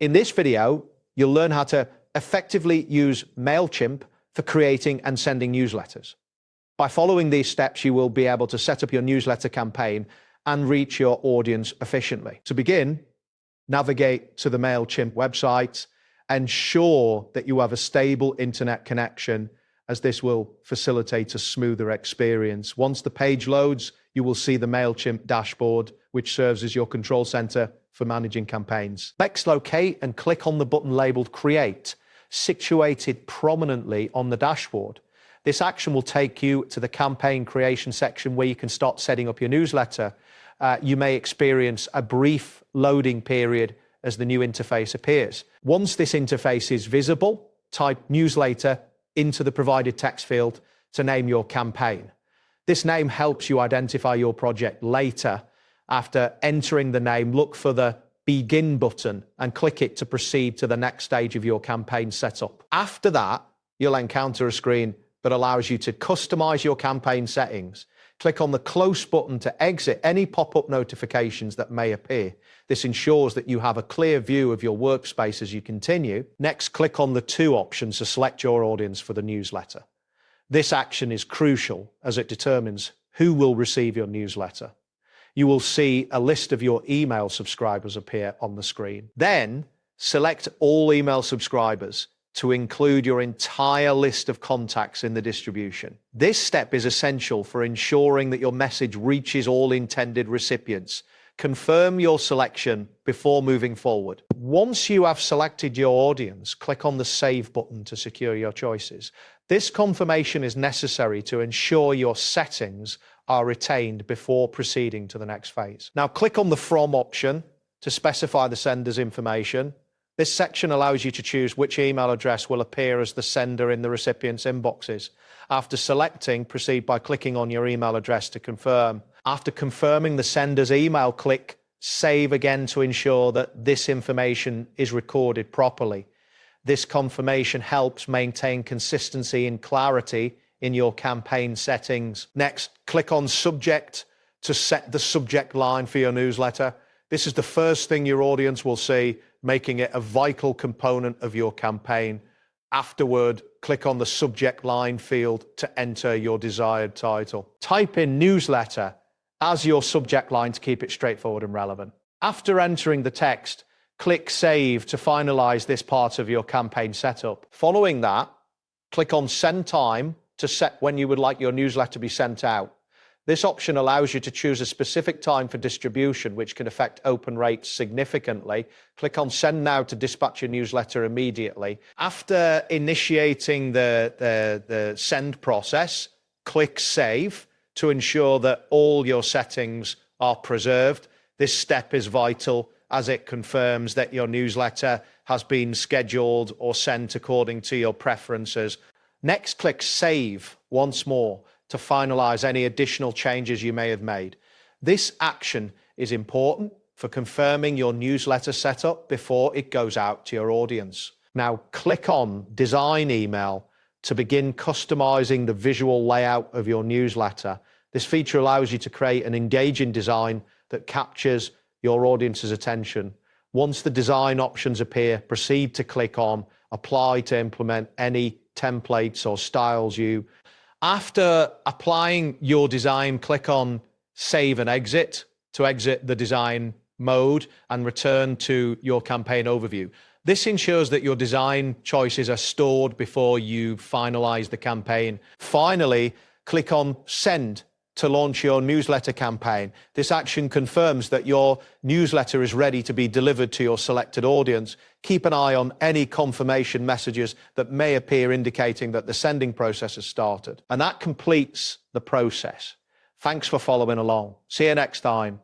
In this video, you'll learn how to effectively use Mailchimp for creating and sending newsletters. By following these steps, you will be able to set up your newsletter campaign and reach your audience efficiently. To begin, navigate to the Mailchimp website. Ensure that you have a stable internet connection, as this will facilitate a smoother experience. Once the page loads, you will see the Mailchimp dashboard, which serves as your control center for managing campaigns. Next, locate and click on the button labeled Create, situated prominently on the dashboard. This action will take you to the campaign creation section where you can start setting up your newsletter. You may experience a brief loading period as the new interface appears. Once this interface is visible, type newsletter into the provided text field to name your campaign. This name helps you identify your project later. After entering the name, look for the Begin button and click it to proceed to the next stage of your campaign setup. After that, you'll encounter a screen that allows you to customize your campaign settings. Click on the Close button to exit any pop-up notifications that may appear. This ensures that you have a clear view of your workspace as you continue. Next, click on the two options to select your audience for the newsletter. This action is crucial as it determines who will receive your newsletter. You will see a list of your email subscribers appear on the screen. Then, select all email subscribers to include your entire list of contacts in the distribution. This step is essential for ensuring that your message reaches all intended recipients. Confirm your selection before moving forward. Once you have selected your audience, click on the Save button to secure your choices. This confirmation is necessary to ensure your settings are retained before proceeding to the next phase. Now click on the From option to specify the sender's information. This section allows you to choose which email address will appear as the sender in the recipient's inboxes. After selecting, proceed by clicking on your email address to confirm. After confirming the sender's email, click Save again to ensure that this information is recorded properly. This confirmation helps maintain consistency and clarity in your campaign settings. Next, click on Subject to set the subject line for your newsletter. This is the first thing your audience will see, making it a vital component of your campaign. Afterward, click on the subject line field to enter your desired title. Type in newsletter as your subject line to keep it straightforward and relevant. After entering the text, click Save to finalize this part of your campaign setup. Following that, click on Send Time to set when you would like your newsletter to be sent out. This option allows you to choose a specific time for distribution, which can affect open rates significantly. Click on Send Now to dispatch your newsletter immediately. After initiating the send process, click Save to ensure that all your settings are preserved. This step is vital as it confirms that your newsletter has been scheduled or sent according to your preferences. Next, click Save once more to finalize any additional changes you may have made. This action is important for confirming your newsletter setup before it goes out to your audience. Now, click on Design Email to begin customizing the visual layout of your newsletter. This feature allows you to create an engaging design that captures your audience's attention. Once the design options appear, proceed to click on Apply to implement any templates or styles you. After applying your design, click on Save and Exit to exit the design mode and return to your campaign overview. This ensures that your design choices are stored before you finalize the campaign. Finally, click on Send to launch your newsletter campaign. This action confirms that your newsletter is ready to be delivered to your selected audience. Keep an eye on any confirmation messages that may appear indicating that the sending process has started. And that completes the process. Thanks for following along. See you next time.